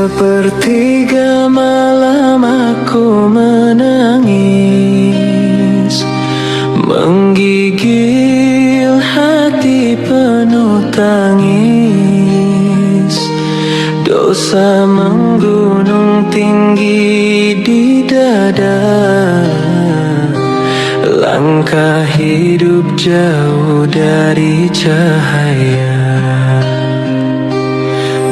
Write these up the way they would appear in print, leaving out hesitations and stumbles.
Sepertiga malam aku menangis, menggigil hati penuh tangis. Dosa menggunung tinggi di dada, langkah hidup jauh dari cahaya.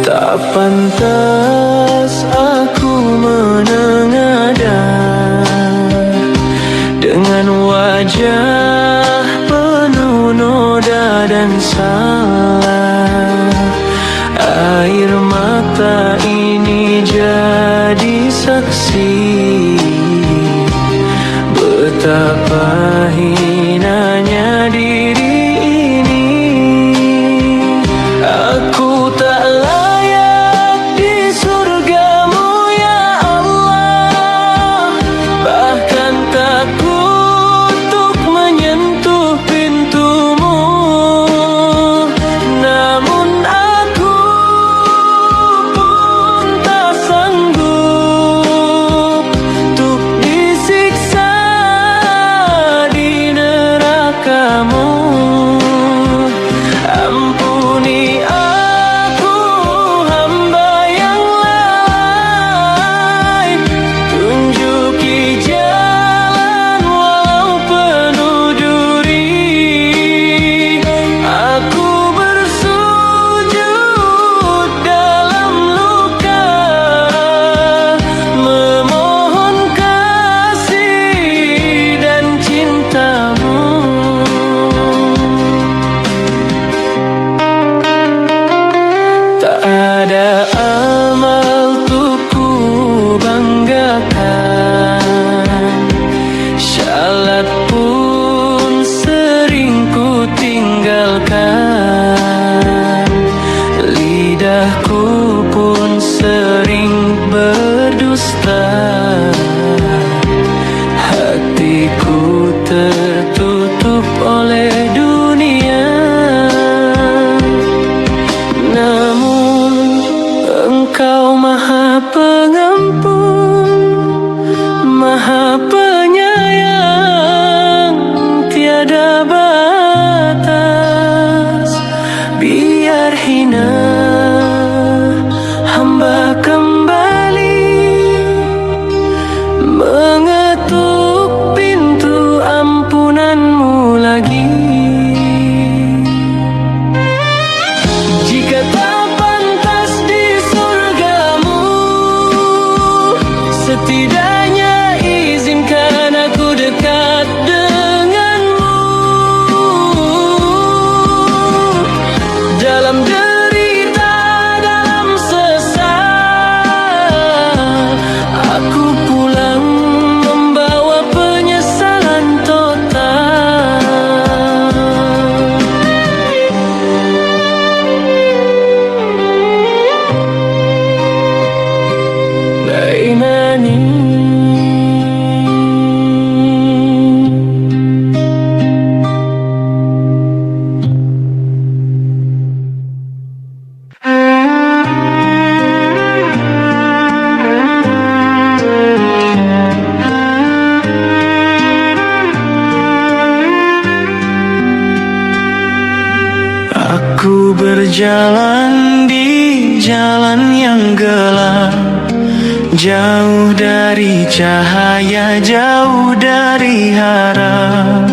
Tak pantas aku menengadah dengan wajah penuh noda dan salah. Air mata ini jadi saksi betapa hinanya diri ini. Aku tak layak di surgamu ya Allah, bahkan takut untuk menyentuh pintumu. Namun aku pun tak sanggup untuk disiksa di nerakamu. Ampuni aku hamba yang lalai, tunjuki jalan walau penuh duri. Aku bersujud dalam luka, memohon kasih dan cintamu. Tak ada amal untuk ku banggakan, syalat pun sering ku tinggalkan, lidahku pun sering berdusta, hatiku tertutup oleh dunia. Namun Engkau Maha Pengampun, Maha Penyayang, tiada batas. Biar hina hamba kembali mengetuk pintu ampunanmu lagi. Jika tak pantas di surgamu, setidaknya izinkan aku dekat denganmu. Dalam derita, dalam sesal, aku pulang membawa penyesalan total. Baimani. Aku berjalan di jalan yang gelap, jauh dari cahaya, jauh dari harap.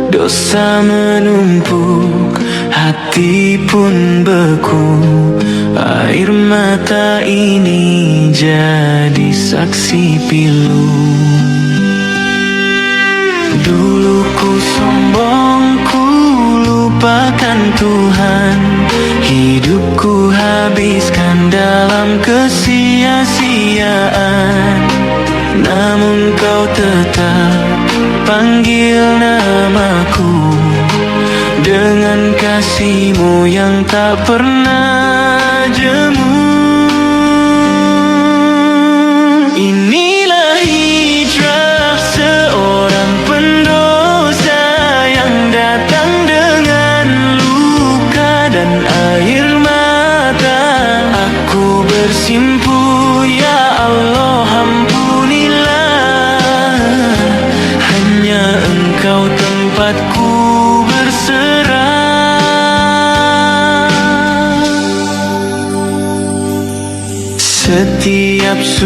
Dosa menumpuk, hati pun beku. Air mata ini jadi saksi pilu. Dulu ku sombong, ku lupakan Tuhan. Hidupku habiskan dalam kesia-siaan. Namun kau tetap panggil namaku dengan kasih-Mu yang tak pernah jemu. Inilah hijrah seorang pendosa yang datang dengan luka dan air mata. Aku bersimpuh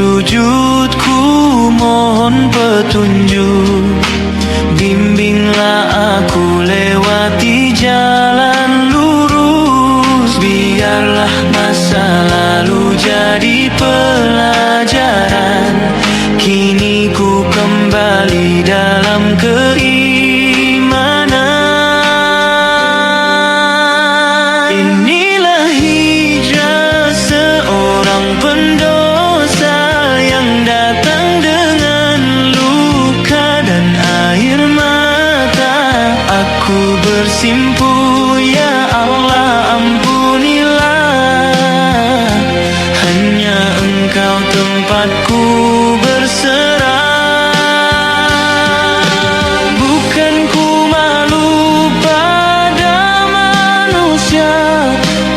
sujudku mohon petunjuk, bimbinglah aku lewati jalan lurus. Biarlah masa lalu jadi pelajaran, kini ku kembali dalam keimanan. Inilah hijrah seorang pendosa yang datang dengan luka dan air mata. Aku bersimpu, ya Allah ampunilah, hanya Engkau tempatku berserah. Bukan ku malu pada manusia,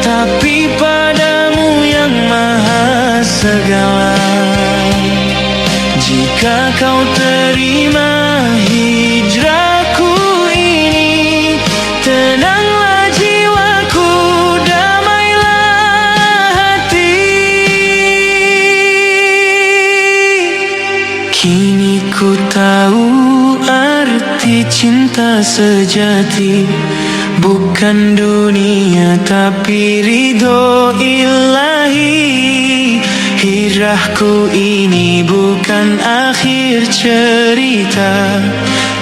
tapi padamu yang maha segala. Jika kau terima hijrahku ini, tenanglah jiwaku, damailah hati. Kini ku tahu arti cinta sejati, bukan dunia tapi ridho ilahi. Hijrahku ini bukan akhir cerita,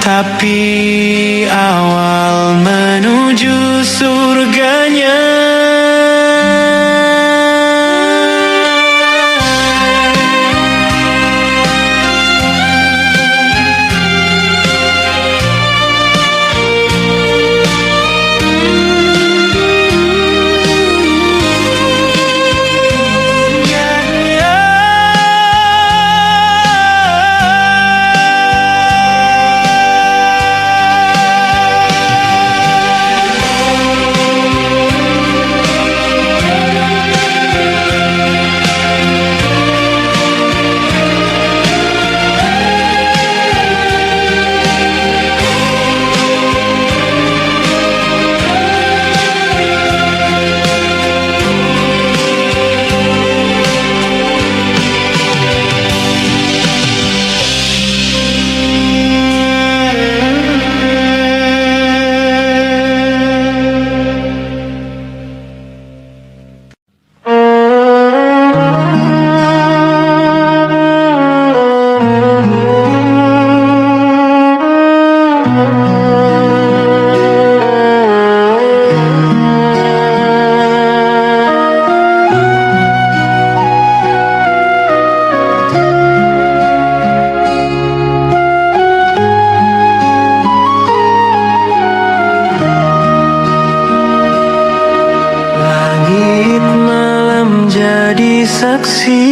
tapi awal menuju surganya. Langit malam jadi saksi,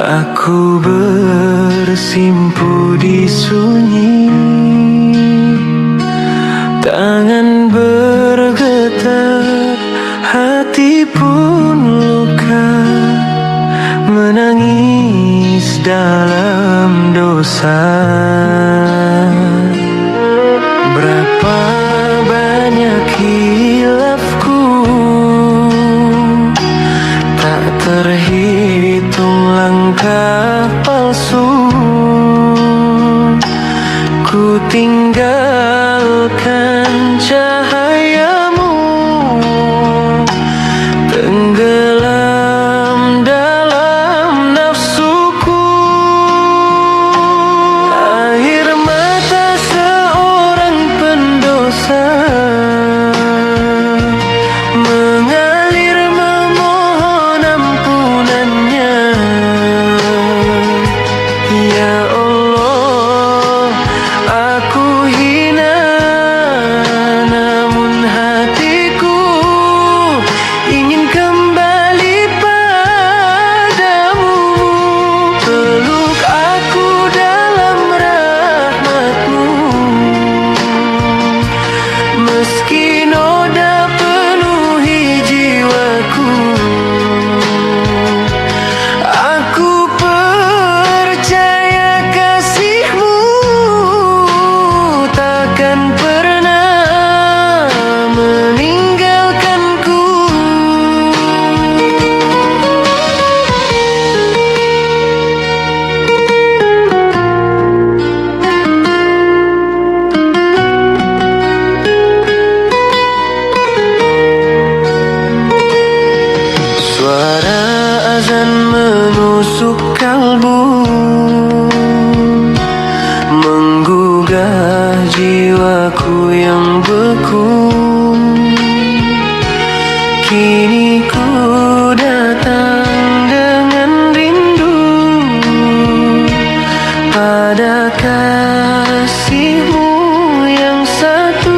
aku bersimpu di sunyi. Tangan bergetar, hati pun luka, menangis dalam dosa. Berapa banyak hilafku, tak terhitung langkah palsu. Ku tinggalkan cahayamu, tenggelam dalam nafsuku. menusuk kalbu, menggugah jiwaku yang beku. Kini ku datang dengan rindu pada kasih-Mu yang satu.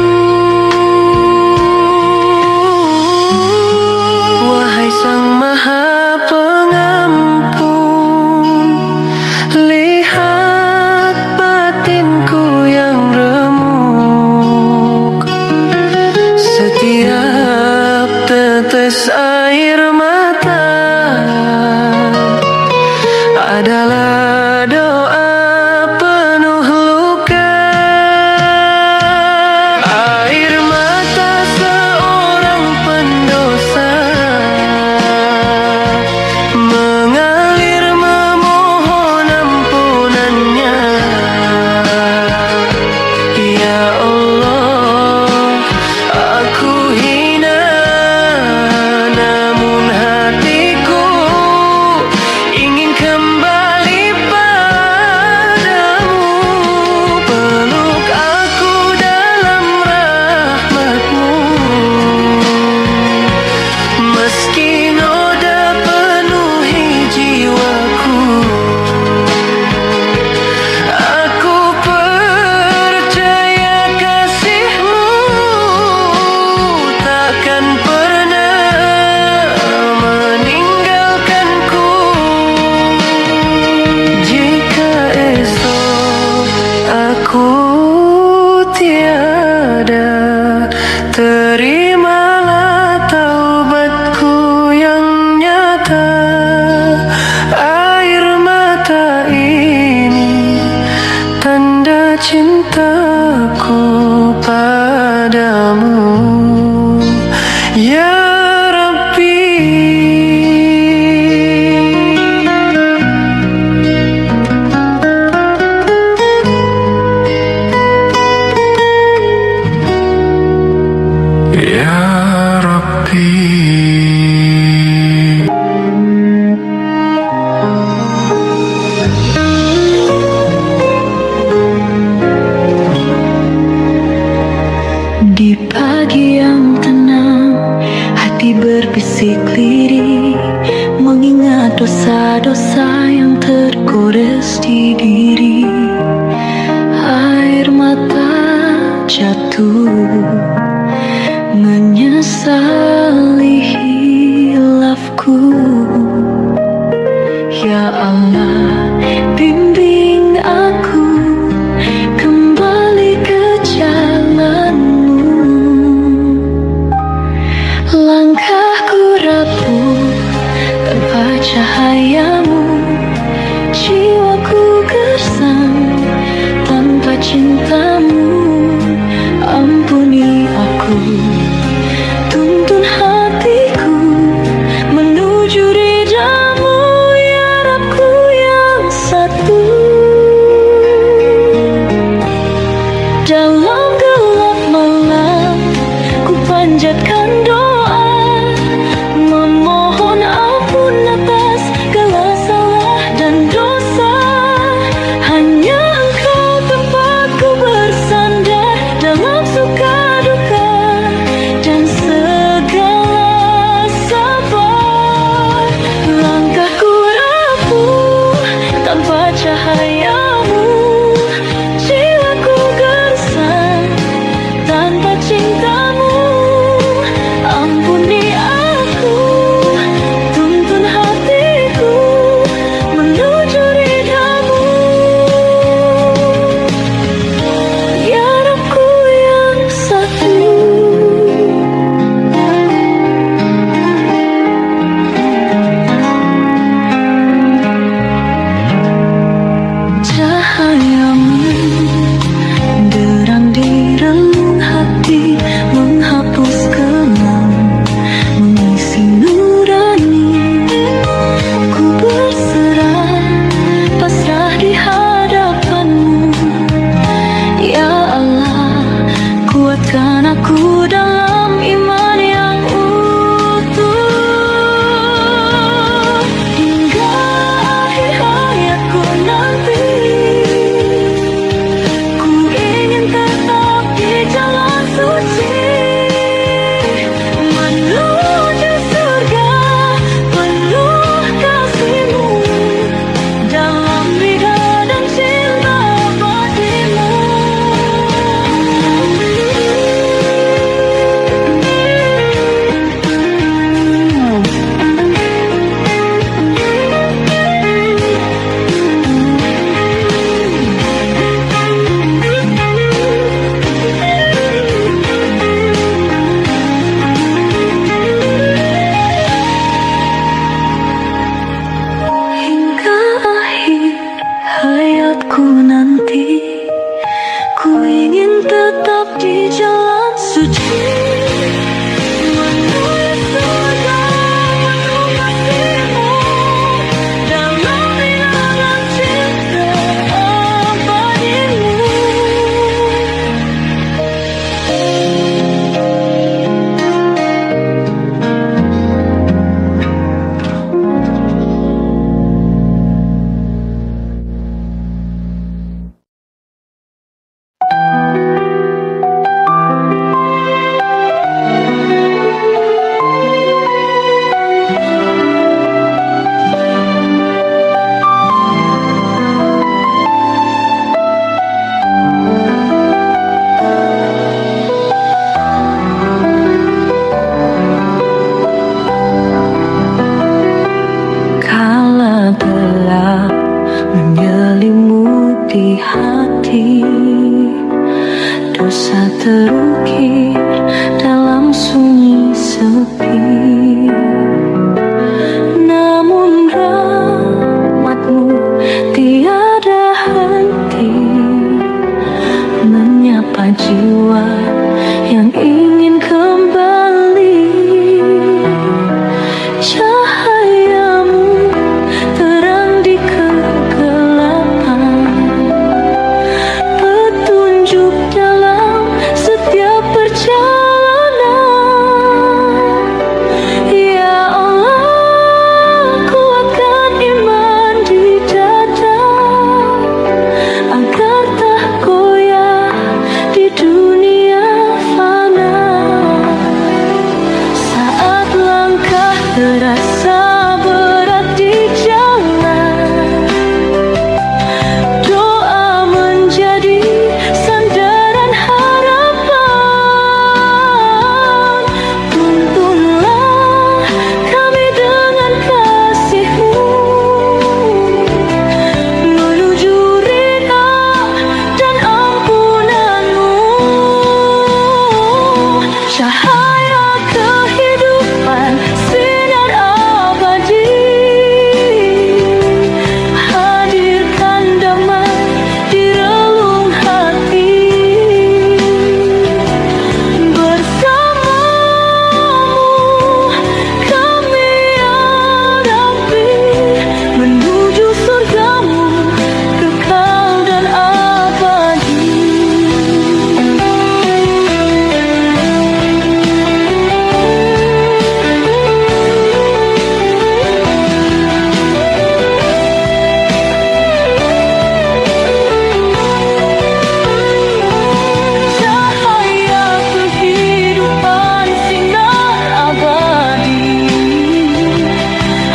Wahai Sang Maha Pengampun, lihat batinku yang remuk. Setiap tetes air mata adalah doa penuh luka. Air mata seorang pendosa mengalir memohon ampunannya. Ya Allah, aku hina, namun hatiku ingin kembali padamu. Peluk aku dalam rahmat-Mu, meski noda penuhi jiwaku. Aku percaya kasih-Mu takkan pernah meninggalkanku. Jika esok aku tiada, terimalah taubatku yang nyata. Air mata ini tanda cintaku padamu, ya Rabbi. Ya Rabbi. Di pagi yang tenang, hati berbisik lirih, mengingat dosa-dosa yang tergores di diri. Air mata jatuh, menyesali hilafku. Ya Allah, bimbing aku kembali ke jalan-Mu. Langkahku rapuh tanpa cahaya-Mu, jiwaku gersang tanpa cinta-Mu. Ampuni aku, tuntun hatiku menuju ridha-Mu, ya Rabbku yang satu. Dalam gelap malam ku panjatkan doa, memohon ampun atas segala rasa terukir dalam sunyi sepi. Namun rahmatmu tiada henti menyapa jiwa yang ingin kembali. Cahayamu terang di kegelapan, petunjuk dalam setiap perjalanan. Ya Allah, kuatkan iman di dada agar tak goyah di dunia fana. Saat langkah terasa berat di jalan, doa menjadi sandaran harapan. Tuntunlah kami dengan kasih-Mu menuju ridha dan ampunan-Mu. Cahaya kehidupan, sinar abadi, hadirkan damai di relung hati. Bersamamu kami ya Rabbi, menuju surga-Mu kekal dan abadi. Cahaya kehidupan, sinar abadi,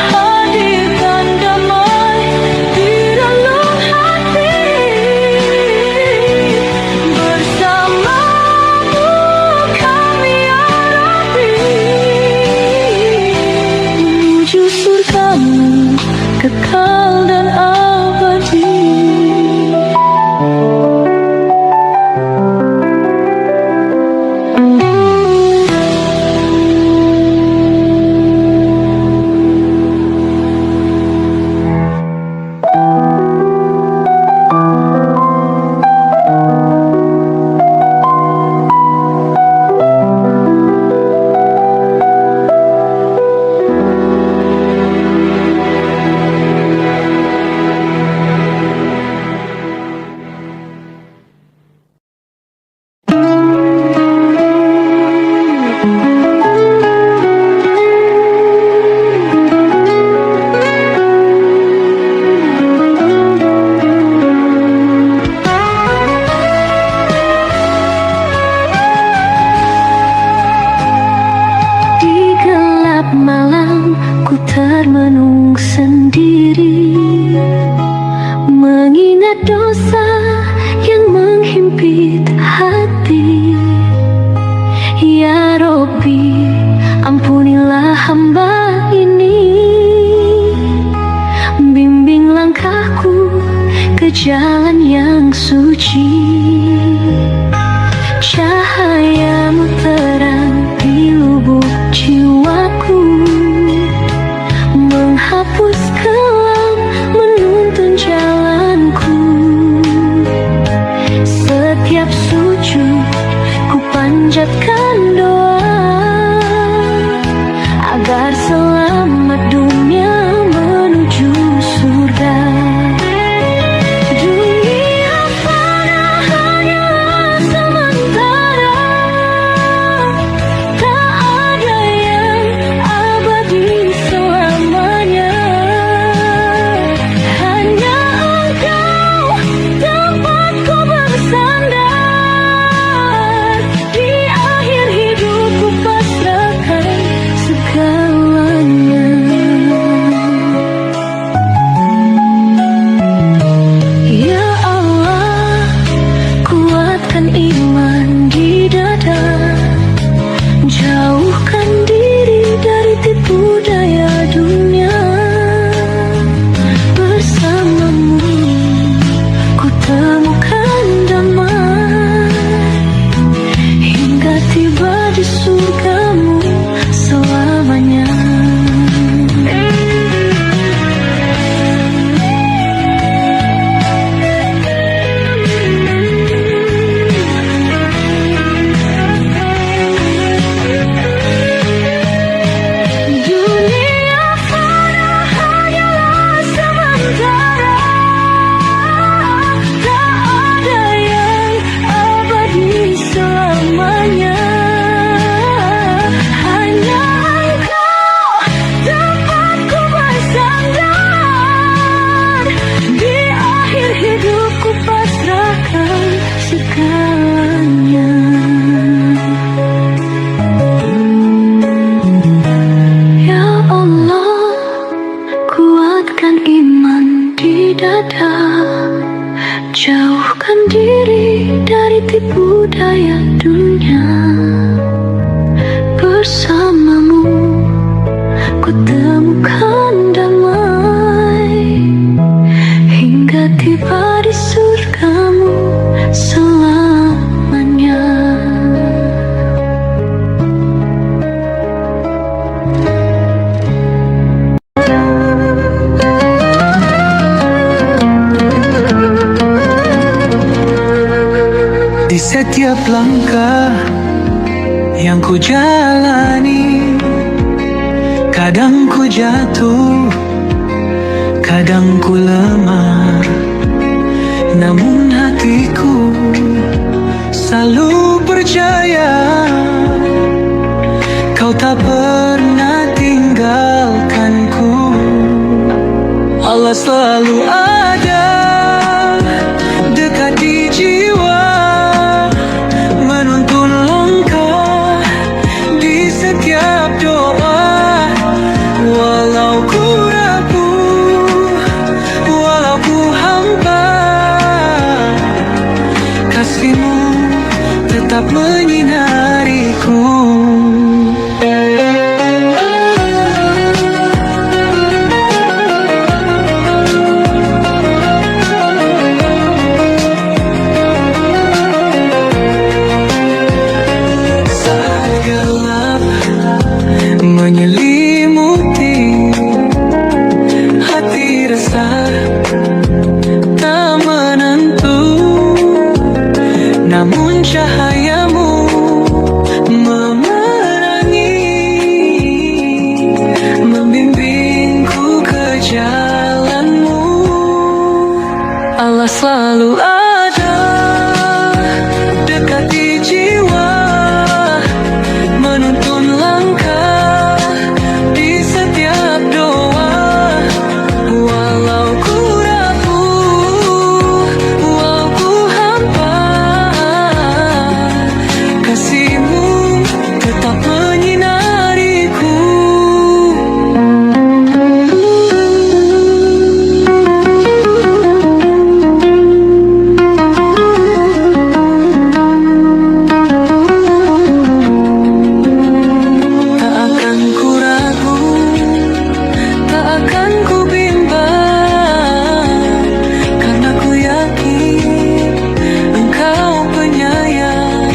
hadirkan damai di relung hati. Bersamamu kami ya Rabbi, menuju surga-Mu kekal dan abadi. Di gelap malam ku termenung sendiri, mengingat dosa yang menghimpit hati. Ya Rabbi, ampunilah hamba ini, bimbing langkahku ke jalan yang suci. Cahayamu terang di lubuk jiwaku, menghapus kelam, menuntun jalanku. Setiap sujud ku panjatkan doa agar selamat dunia menuju surga. Dunia fana hanyalah sementara, dada, jauhkan diri dari tipu daya dunia. Bersamamu ku temukan damai, hingga tiba di surgamu selamanya. Di setiap langkah yang ku jalani, kadang ku jatuh, kadang ku lemah, namun hatiku selalu percaya kau tak pernah tinggalkanku. Allah selalu ada dekat di jiwa, menuntun langkah di setiap doa. Walau ku rapuh, walau ku hampa, kasihmu tetap menyinariku. Saat gelap menyelimuti, hati resah tak menentu, namun cahayamu memerangi, membimbingku ke jalanmu. Allah selalu ada dekat di jiwa, menuntun langkah di setiap doa. Walau ku rapuh, walau ku hampa, kasihmu tetap menyinariku. Tak akan ku ragu, tak akan ku bimbang, karena ku yakin Engkau penyayang.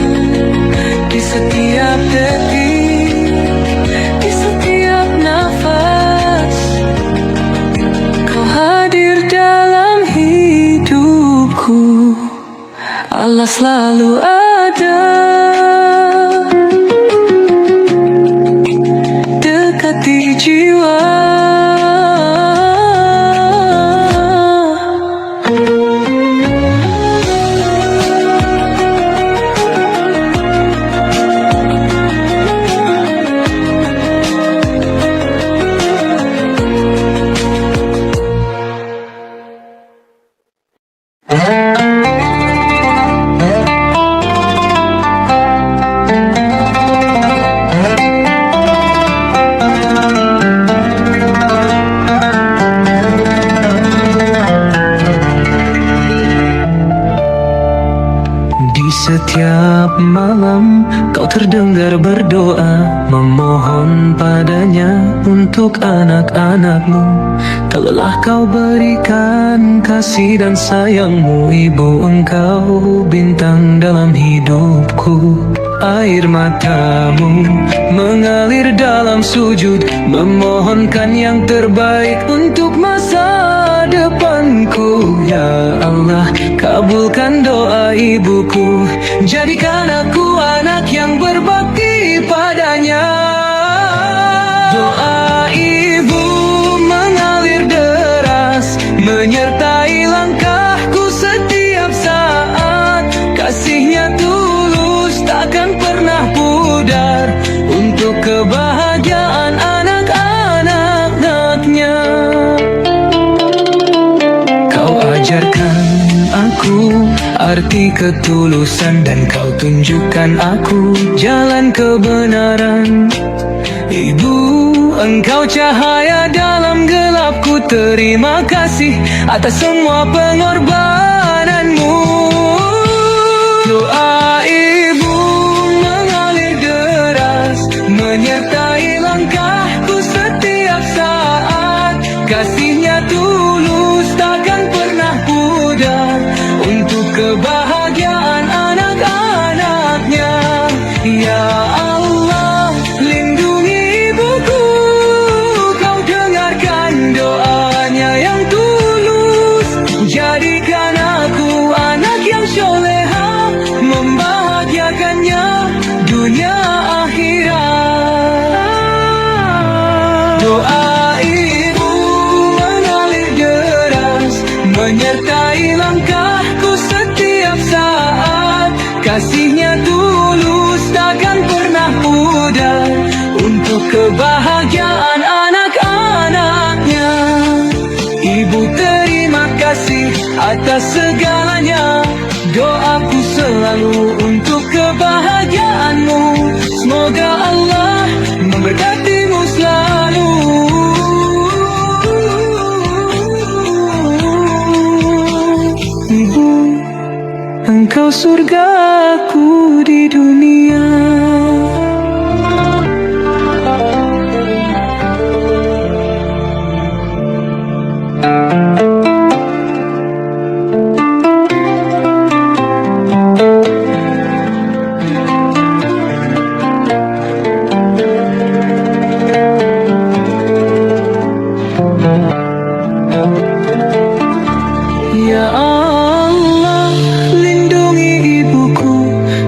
Di setiap detik, di setiap nafas, Kau hadir dalam hidupku. Allah selalu ada dekat di jiwa. Di setiap malam kau terdengar berdoa, memohon padanya untuk anak-anakmu. Tak lelah kau berikan kasih dan sayangmu. Ibu engkau bintang dalam hidupku. Air matamu mengalir dalam sujud, memohonkan yang terbaik untuk masa depanku. Ya Allah, kabulkan doa ibuku, jadikan aku anak yang berbakti padanya. Doa ibu mengalir deras, menyertai langkahku setiap saat. Kasihnya tulus, takkan pernah pudar, untuk kebahagiaan anak-anak-anaknya. Kau ajarkan aku arti ketulusan, dan kau tunjukkan aku jalan kebenaran. Ibu, engkau cahaya dalam gelap ucapku terima kasih atas semua pengorbananmu. Doa ibu mengalir deras, menyertai langkahku setiap saat. Kasihnya tulus takkan pernah pudar untuk kebahagiaan anak-anaknya. Ya Allah, lindungi ibuku, kau dengarkan doanya yang tulus. Jadikan aku anak yang soleha, membahagiakannya dunia akhirat. Doa ibu mengalir deras, menyertai langkahku setiap saat. Kasihnya tulus takkan pernah pudar untuk kebahagiaan anak-anaknya. Ibu terima kasih atas segalanya. Doaku selalu untuk kebahagiaanmu. Semoga Allah memberkatimu selalu. Ibu, engkau surgaku di dunia. Ya Allah, lindungi ibuku,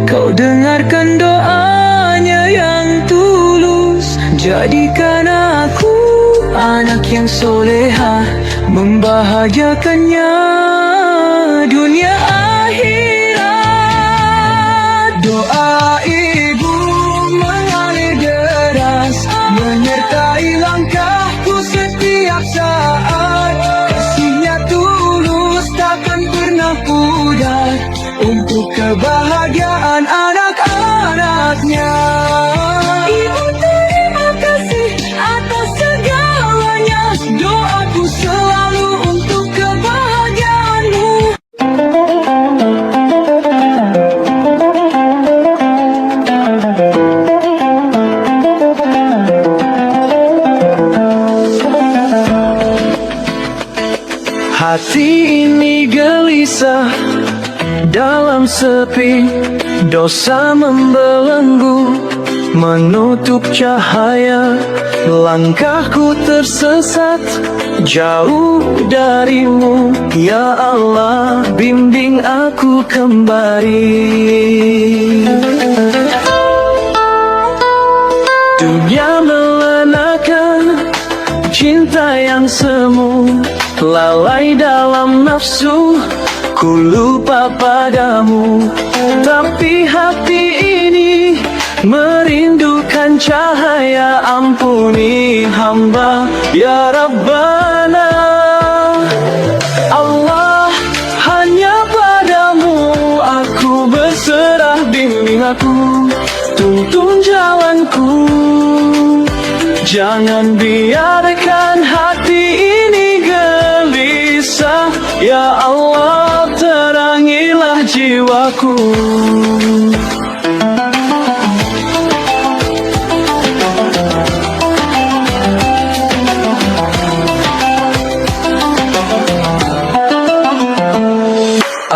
kau dengarkan doanya yang tulus. Jadikan aku anak yang soleha, membahagiakannya dunia akhirat. Doa ibu mengalir deras, menyertai langkahku setiap saat. Kasihnya tulus takkan pernah pudar untuk kebahagiaan anak-anaknya. Ibu terima kasih atas segalanya. Doaku selalu untuk kebahagiaanmu. Hati ini gelisah dalam sepi, dosa membelenggu, menutup cahaya. Langkahku tersesat jauh darimu. Ya Allah, bimbing aku kembali. Dunia melenakan cinta yang semu, lalai dalam nafsu, ku lupa padamu. Tapi hati ini merindukan cahaya. Ampuni hamba ya Rabbana. Allah, hanya padamu aku berserah. Bimbing aku, tuntun jalanku. Jangan biarkan hati ini gelisah. Ya Allah, terangilah jiwaku.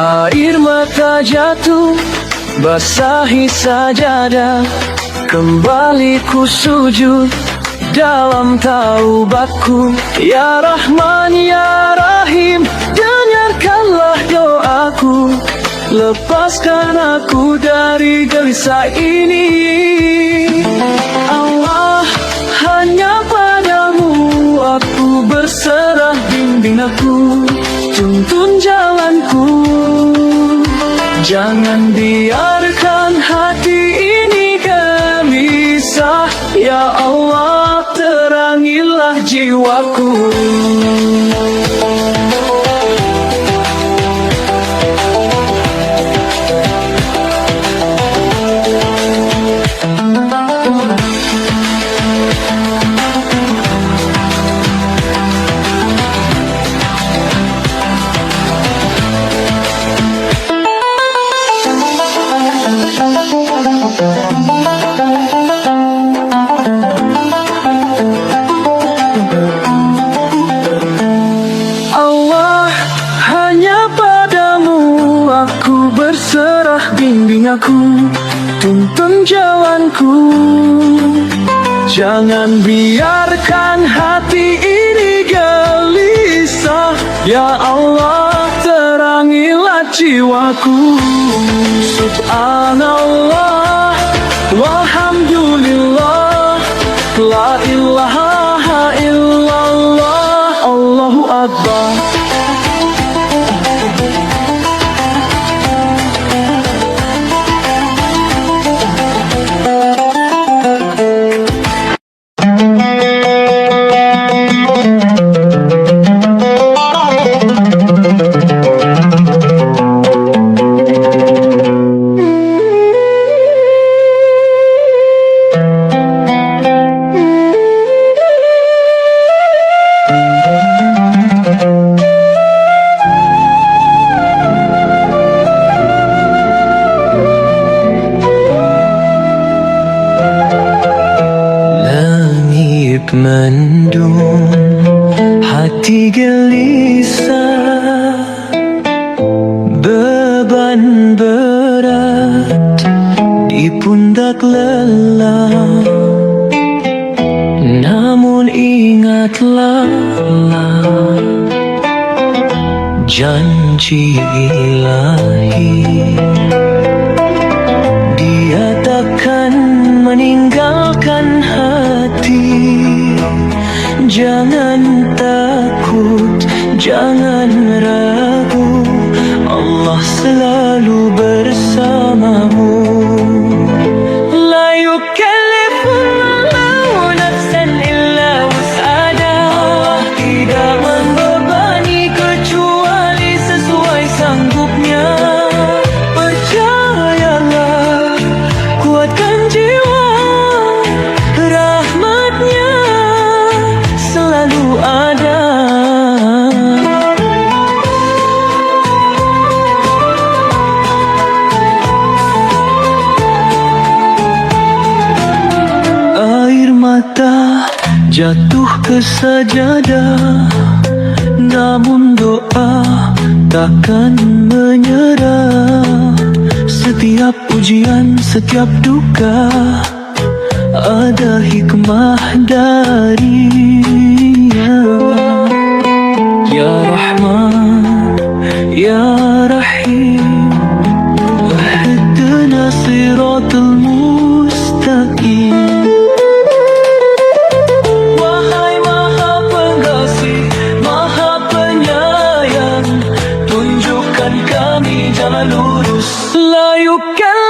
Air mata jatuh, basahi sajadah. Kembali ku sujud dalam taubatku. Ya Rahman ya Rahim, dengarkanlah doaku. Lepaskan aku dari gelisah ini. Allah, hanya padamu aku berserah. Bimbing aku, tuntun jalanku. Jangan biarkan hati ini gelisah. Ya Allah, terangilah jiwaku. berserah, bimbing aku, tuntun jalanku. Jangan biarkan hati ini gelisah, ya Allah terangilah jiwaku. Subhanallah, walhamdulillah, la ilaha illallah, Allahu Akbar. Mendung, hati gelisah, beban berat di pundak lelah. Namun ingatlah janji ilahi, Dia takkan meninggalkan hati. Jangan takut, jangan ragu, Allah selalu bersamamu. La yukallifullahu nafsan illa wus'aha, Allah tidak membebani kecuali sesuai sanggupnya. Percayalah, kuatkan jiwa, rahmatnya selalu ada. Air mata jatuh ke sajadah, namun doa takkan menyerah. Setiap ujian, setiap duka, ada hikmah darinya. Ya Rahman, Ya Rahim, ihdina siratal mustaqim. Wahai Maha Pengasih, Maha Penyayang, tunjukkan kami jalan lurus. La yukallifullahu